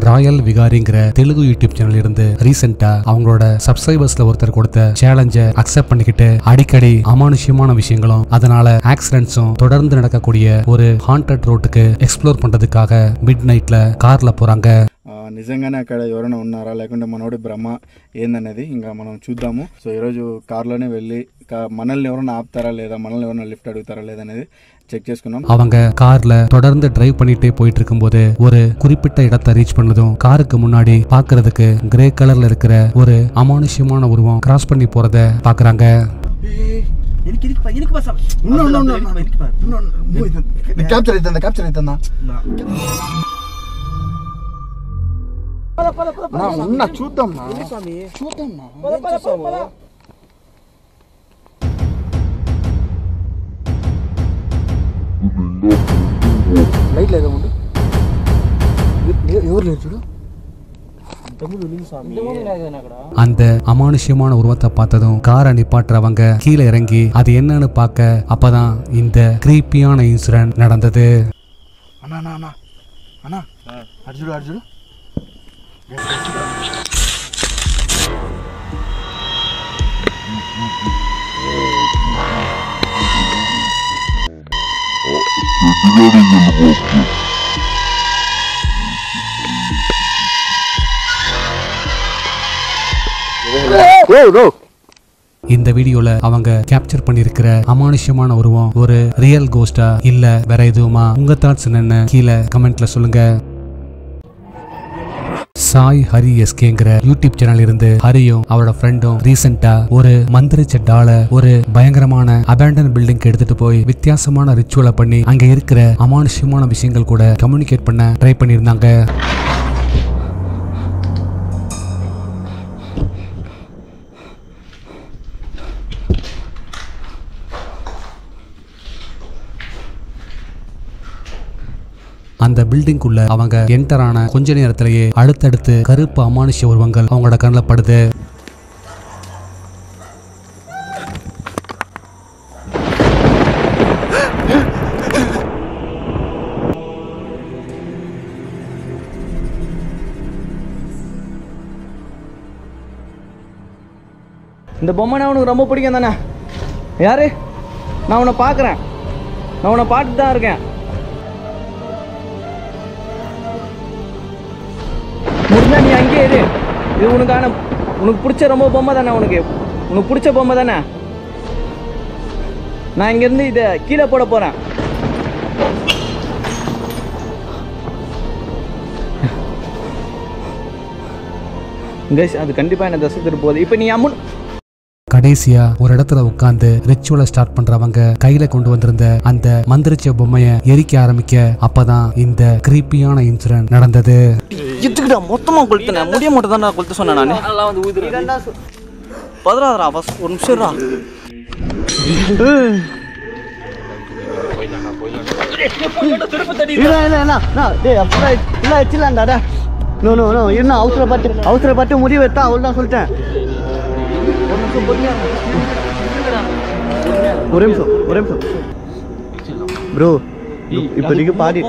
Royal விகாரிங்கிற Telugu YouTube channel இருந்து ரீசெண்டா அவங்களோட சப்ஸ்கிரைபர்ஸ்ல ஒருத்தர் கொடுத்த சேலஞ்சை அக்செப்ட் பண்ணிக்கிட்டு அடிக்கடி அமானுஷ்யமான விஷயங்களும் அதனால ஆக்சிடென்ட்ஸும் தொடர்ந்து நடக்கக்கூடிய ஒரு ஹாண்டட் ரோட்டுக்கு எக்ஸ்ப்ளோர் பண்றதுக்காக மிட் நைட்ல కార్ల పోరాంగ నిజంగానే అక్కడ ఎవరైనా ఉన్నారా లేకుంటే మనోడి భ్రమ ఏందనేది ఇంకా మనం చూద్దాము. సో ఈరోజు కార్లోనే వెళ్ళి మనల్ని ఎవరైనా ఆపుతారా లేదా, మనల్ని ఎవరైనా లిఫ్ట్ అడుగుతారా లేదా అనేది செக் చేసుకున్నాం. அவங்க கார்ல தொடர்ந்து டிரைவ் பண்ணிட்டே போயிட்டு இருக்கும்போது ஒரு குறிப்பிட்ட இடத்தை ரீச் பண்ணதும் காருக்கு முன்னாடி பாக்குறதுக்கு கிரே கலர்ல இருக்கிற ஒரு அமானுஷ்யமான உருவம் கிராஸ் பண்ணி போறத பாக்குறாங்க. చూద్దాం లైట్ లేదా ముందు ఎవరు లేరు చూడు. அந்த அமானுஷ்யமான உருவத்தை பார்த்ததும் காரை நிப்பாட்டுறவங்க கீழே இறங்கி அது என்னன்னு பார்க்க அப்பதான் இந்த கிரீப்பியான இன்சிடென்ட் நடந்தது. அண்ணா அண்ணா அண்ணா அண்ணா அர்ஜுடு அர்ஜுடு இந்த வீடியோல அவங்க கேப்சர் பண்ணிருக்கிற அமானுஷ்யமான உருவம் ஒரு ரியல் கோஸ்டா இல்ல வேற எதுவுமா? உங்க தாட்ஸ் என்னன்னு கீழே கமெண்ட்ல சொல்லுங்க. சாய் ஹரி எஸ்கேங்கிற யூடியூப் சேனல் இருந்து ஹரியும் அவரோட ஃப்ரெண்டும் ரீசெண்டா ஒரு மந்திரிச்ச டாலை ஒரு பயங்கரமான அபேண்டன் பில்டிங் எடுத்துட்டு போய் வித்தியாசமான ரிச்சுவலை பண்ணி அங்க இருக்கிற அமானுஷ்யமான விஷயங்கள் கூட கம்யூனிகேட் பண்ண ட்ரை பண்ணியிருந்தாங்க. அந்த பில்டிங்குள்ள அவங்க என்டர் ஆன கொஞ்ச நேரத்திலேயே அடுத்தடுத்து கருப்பு அமானுஷ்ய உருவங்கள் அவங்களோட கண்ணில் படுது. இந்த பொம்மை உனக்கு ரொம்ப பிடிக்கும் தானே? யாரு? நான் உன்னை பார்க்குறேன், நான் உன்னை பார்த்துட்டு தான் இருக்கேன். முடிஞ்சா நீ அங்கேயே இரு. இது உனக்கு பிடிச்ச ரொம்ப பொம்மை தானே? உனக்கு பிடிச்ச பொம்மை தானே? நான் இங்கேருந்து இதை கீழே போட போகிறேன். அது கண்டிப்பாக என்ன தசை திருப்ப போகுது. இப்போ நீ கடைசியா ஒரு இடத்துல உட்கார்ந்து ரிச்சுவலை ஸ்டார்ட் பண்றவங்க கையில கொண்டு வந்திருந்த அந்த மந்திரிச்ச பொம்மையை எரிக்க ஆரம்பிக்க அப்பதான் இந்த கிரீப்பியான இன்சிடென்ட் நடந்தது. இதுக்குடா மொத்தமா கொளுத்துன முடிய மட்டும் தான் கொளுத்து சொன்னேன் நான். எல்லாம் வந்து ஊதுறேன். பதறாதடா பஸ் ஒரு நிமிஷம்டா. இல்ல டேய் அப்பா இல்ல வச்சிரலாம்டா டேய். நோ என்ன அவசரப்பட்டு முடிவு எடுத்தா அவ்வளவுதான் சொல்லிட்டேன். ஒரு நிமிஷம் ப்ரோ இப்போதைக்கு பாடி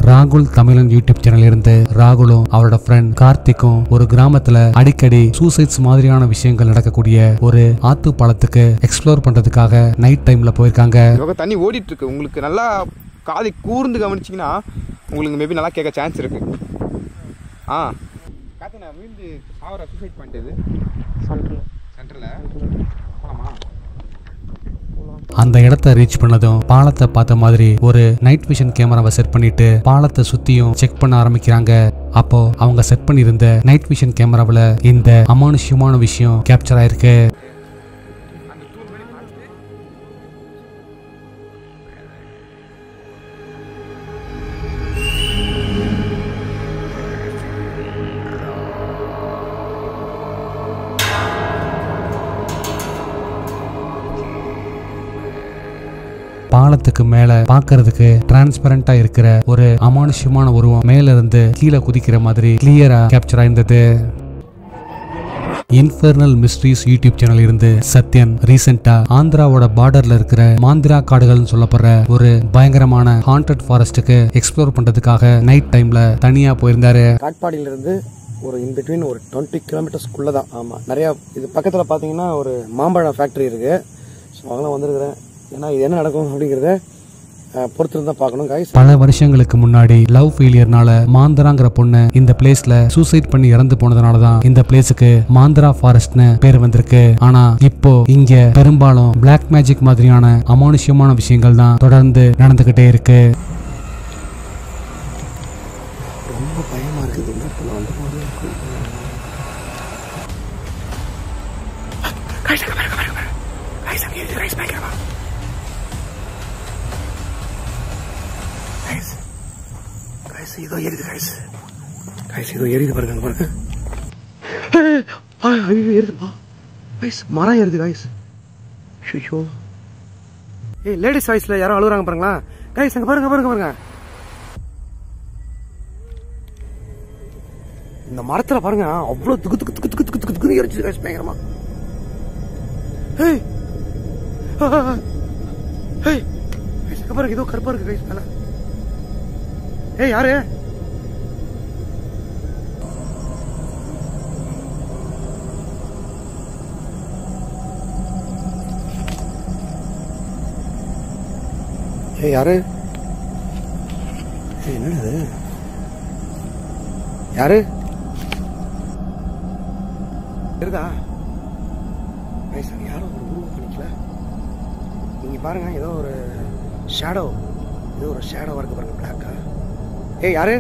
ராகுல் தமிழன் யூடியூப் சேனல் இருந்து ராகுலும் அவரோட ஃப்ரெண்ட் கார்த்திக்கும் ஒரு கிராமத்துல அடிக்கடி சூசைட்ஸ் மாதிரியான விஷயங்கள் நடக்கக்கூடிய ஒரு ஆத்து பாலத்துக்கு எக்ஸ்ப்ளோர் பண்றதுக்காக நைட் டைம்ல போயிருக்காங்க. தண்ணி ஓடிட்டு இருக்கு. உங்களுக்கு நல்லா காதை கூர்ந்து கவனிச்சிங்கன்னா உங்களுக்கு மேபி நல்லா கேட்க சான்ஸ் இருக்கு. கார்த்தி நான் வீழ்ந்து சாவர சூசைட் பண்ணிட்டு சென்டரில் போகலாமா? போகலாம். அந்த இடத்தை ரீச் பண்ணதும் பாலத்தை பார்த்த மாதிரி ஒரு நைட் விஷன் கேமராவை செட் பண்ணிட்டு பாலத்தை சுத்தியும் செக் பண்ண ஆரம்பிக்கிறாங்க. அப்போ அவங்க செட் பண்ணியிருந்த நைட் விஷன் கேமராவில் இந்த அமானுஷ்யமான விஷயம் கேப்சர் ஆயிருக்கு. பாலத்துக்கு மேல பாக்குறதுக்கு டிரான்ஸ்பரண்டா இருக்கிற ஒரு அமானுஷ்யமான உருவம் மேல இருந்து கீழே குதிக்கிற மாதிரி கிளியரா கேப்சர் ஆயிருந்தது. இன்ஃபர்னல் மிஸ்ட்ரீஸ் யூடியூப் சேனல் இருந்து சத்யன் ரீசெண்டா ஆந்திராவோட பார்டர்ல இருக்கிற மாந்திரா காடுகள்னு சொல்லப்படுற ஒரு பயங்கரமான ஹாண்டட் ஃபாரஸ்ட்டுக்கு எக்ஸ்ப்ளோர் பண்றதுக்காக நைட் டைம்ல தனியா போயிருந்தாரு. காட்பாடியில இருந்து ஒரு இன் பிட்வீன் ஒரு 20 கிலோமீட்டர்ஸ்க்குள்ள தான். ஆமா, நிறைய இது பக்கத்துல பாத்தீங்கன்னா ஒரு மாம்பழம் ஃபேக்டரி இருக்கு. ஸோ அதெல்லாம் வந்திருக்கிறேன். ஏன்னா இது என்ன நடக்கும் அப்படிங்கறத பொறுத்து தான் பார்க்கணும் guys. பல வருஷங்களுக்கு முன்னாடி லவ் ஃபெயிலியர்னால மாந்திராங்கிற பொண்ணு இந்த பிளேஸ்ல சூசைட் பண்ணி இறந்து போனதுனால தான் இந்த பிளேஸுக்கு மாந்திரா ஃபாரஸ்ட்னு பேர் வந்திருக்கு. ஆனா இப்போ இங்க பெரும்பாலும் பிளாக் மேஜிக் மாதிரியான அமானுஷ்யமான விஷயங்கள் தான் தொடர்ந்து நடந்துகிட்டே இருக்கு. ரொம்ப பயமா இருக்குது. இதோ எரியுது guys. இதோ எரியுது பாருங்க. ஐயோ எரியுதுப்பா guys. மரம் எரியுது guys. ஐயோ ஏய் லேடிஸ் வாய்ஸ்ல யாரோ அழுகுறாங்க பாருங்களா guys. அங்க பாருங்க. இந்த மரத்துல பாருங்க அவ்வளவு துக்கு எரிச்சு guys பயங்கரமா. ஏய் அங்க பாருங்க ஏதோ கருப்பா இருக்கு guys மேல. ஏய் யாரு? ஏய் யாரு? ஏய் என்னது? யாரு? இருக்குதா? கைஸ் யாரோ ஒரு உருவம் பண்ணிக்கல. நீங்க பாருங்க ஏதோ ஒரு ஷேடோ. ஏதோ ஒரு ஷேடோவா இருக்கு பாருங்க பிளாக்கா. ஏய் யாரு?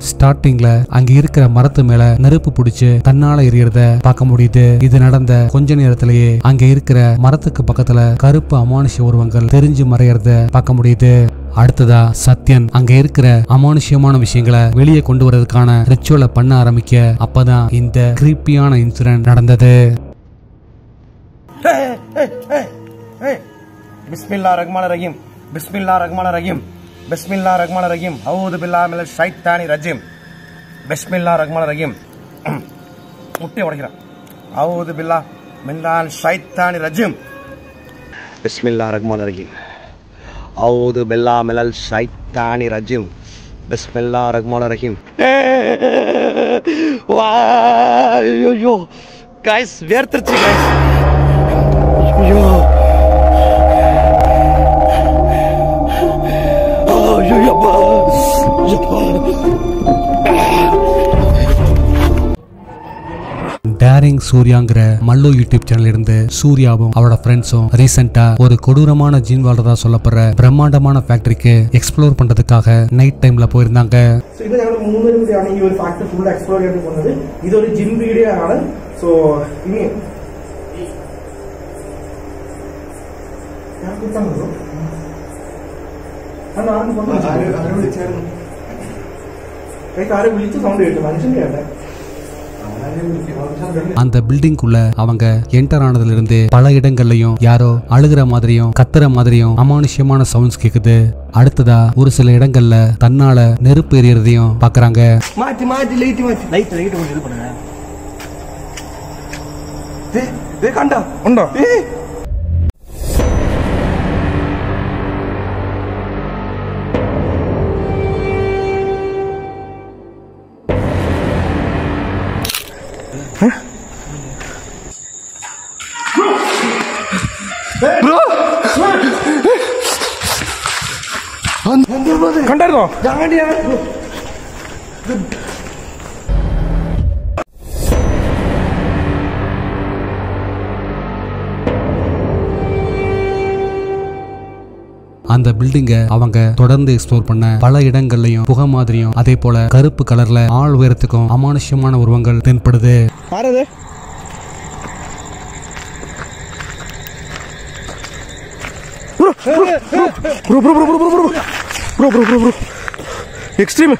ஸ்டார்டிங்ல அங்க இருக்கிற மரத்து மேல நெருப்பு பிடிச்சு தன்னால எரியறத பார்க்க முடியுது. இது நடந்த கொஞ்ச நேரத்திலேயே அங்க இருக்கிற மரத்துக்கு பக்கத்துல கருப்பு அமானுஷ்ய உருவங்கள் தெரிஞ்சு மறையறத பார்க்க முடியுது. அடுத்ததா சத்யன் அங்க இருக்கிற அமானுஷ்யமான விஷயங்களை வெளியே கொண்டு வரதுக்கான ரிச்சுவலை பண்ண ஆரம்பிக்க அப்பதான் இந்த கிரீப்பியான இன்சிடென்ட் நடந்தது. பிஸ்மில்லாஹிர்ரஹ்மானிர்ரஹீம். அஊது பில்லாஹி மினஷ் ஷைத்தானிர் ரஜீம். பிஸ்மில்லாஹிர்ரஹ்மானிர்ரஹீம். முட்டை உடைக்கிறான். அஊது பில்லாஹி மினஷ் ஷைத்தானிர் ரஜீம். பிஸ்மில்லாஹிர்ரஹ்மானிர்ரஹீம். அஊது பில்லாஹி மினஷ் ஷைத்தானிர் ரஜீம். பிஸ்மில்லாஹிர்ரஹ்மானிர்ரஹீம். ஐயோ गाइस வேர்த்துருச்சு गाइस. ஐயோ டேரிங் சூர்யாங்கிற மல்லு யூடியூப் சேனல் இருந்து சூர்யாவும் அவரோட ஃப்ரெண்ட்ஸும் ரீசெண்டா ஒரு கொடூரமான ஜீன் வாழ்றதா சொல்லப்படுற பிரம்மாண்டமான ஃபேக்டரிக்கு எக்ஸ்ப்ளோர் பண்றதுக்காக நைட் டைம்ல போயிருந்தாங்க. ഇത് ഞങ്ങൾ 3 പേരും കൂടിയാണ് ഈ ഒരു ഫാക്ടറി ഫുൾ എക്സ്പ്ലോർ ചെയ്ത് പോകുന്നത്. ഇതൊരു ജിം വീഡിയോ ആണ്. സോ ഇനി ഞാൻ കുത്താമോ? ആരെ വിളിച്ച് സൗണ്ട് കേട്ടു. മനുഷ്യൻ കേട്ടെ. அந்த பில்டிங்குள்ள அவங்க என்டர் ஆனதுல இருந்து பல இடங்கள்லயும் யாரோ அழுகிற மாதிரியும் கத்துற மாதிரியும் அமானுஷ்யமான சவுண்ட்ஸ் கேக்குது. அடுத்ததா ஒரு சில இடங்கள்ல தன்னால நெருப்பு எரியறதையும் பாக்குறாங்க. மாத்தி லைட் கொஞ்சம் இது பண்ணுங்க. கண்டா உண்டோ? കണ്ടായിരുന്നോ? அந்த பில்டிங்கை அவங்க தொடர்ந்து எக்ஸ்ப்ளோர் பண்ண பல இடங்கள்லயும் புகை மாதிரியும் அதே போல கருப்பு கலர்ல ஆள் உயரத்துக்கும் அமானுஷ்யமான உருவங்கள் தென்படுது. எக்ஸ்ட்ரீம்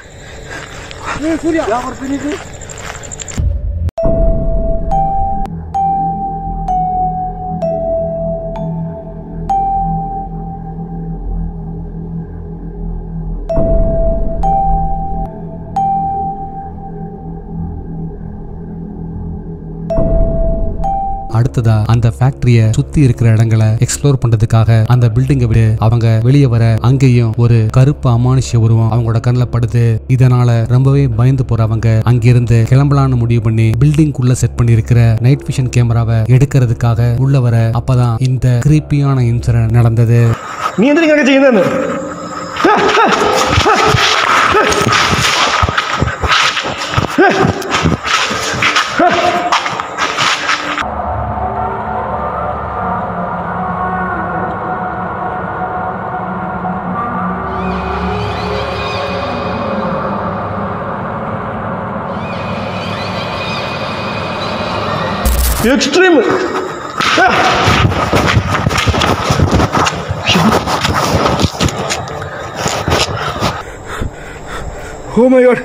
அடுத்ததா அந்த ஃபேக்டரிய சுத்தி இருக்கிற இடங்களை எக்ஸ்ப்ளோர் பண்றதுக்காக அந்த பில்டிங்கை விட்டு அவங்க வெளியே வர அங்கேயும் ஒரு கருப்பு அமானுஷ்ய உருவம் அவங்களோட கண்ணில் படுது. இதனால ரொம்பவே பயந்து போறவங்க அங்கிருந்து கிளம்பலான்னு முடிவு பண்ணி பில்டிங்குள்ள செட் பண்ணி இருக்கிற நைட் விஷன் கேமராவை எடுக்கிறதுக்காக உள்ள வர அப்பதான் இந்த கிரீப்பியான இன்சிடென்ட் நடந்தது. நீ எந்திரிக்க ചെയ്യുന്നത് Extreme. Oh my god.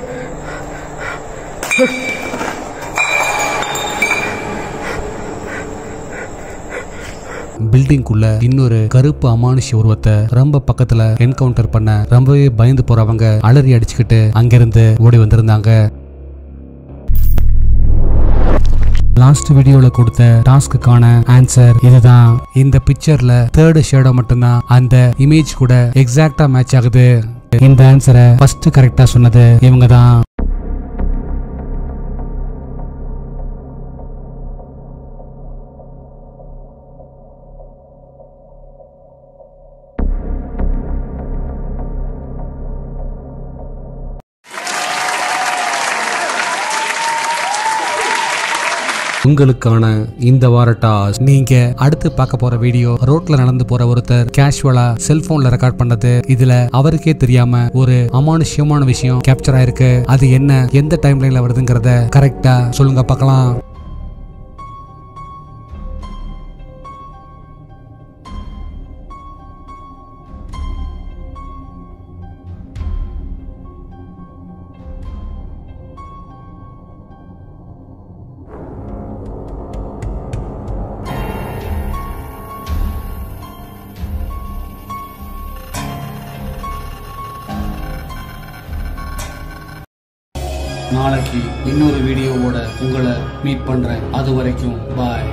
பில்டிங்குள்ள இன்னொரு கருப்பு அமானுஷ்ய உருவத்தை ரொம்ப பக்கத்துல என்கவுண்டர் பண்ண ரொம்பவே பயந்து போறவங்க அலறி அடிச்சுக்கிட்டு அங்கிருந்து ஓடி வந்திருந்தாங்க. லாஸ்ட் வீடியோல கொடுத்த டாஸ்க்குக்கான ஆன்சர் இதுதான். இந்த பிக்சர்ல தேர்ட் ஷேடோ மட்டும்தான் அந்த இமேஜ் கூட எக்ஸாக்டா மேட்ச் ஆகுது. இந்த ஆன்சரை ஃபர்ஸ்ட் கரெக்டா சொன்னது இவங்க தான். உங்களுக்கான இந்த வார டாஸ்க், நீங்க அடுத்து பார்க்க போற வீடியோ ரோட்ல நடந்து போற ஒருத்தர் கேஷுவலா செல்போன்ல ரெக்கார்ட் பண்ணது. இதுல அவருக்கே தெரியாம ஒரு அமானுஷ்யமான விஷயம் கேப்சர் ஆயிருக்கு. அது என்ன, எந்த டைம்லைன்ல வருதுங்கிறத கரெக்டா சொல்லுங்க பார்க்கலாம். நாளைக்கு இன்னொரு வீடியோவோட உங்களை மீட் பண்றேன். அது வரைக்கும் பாய்.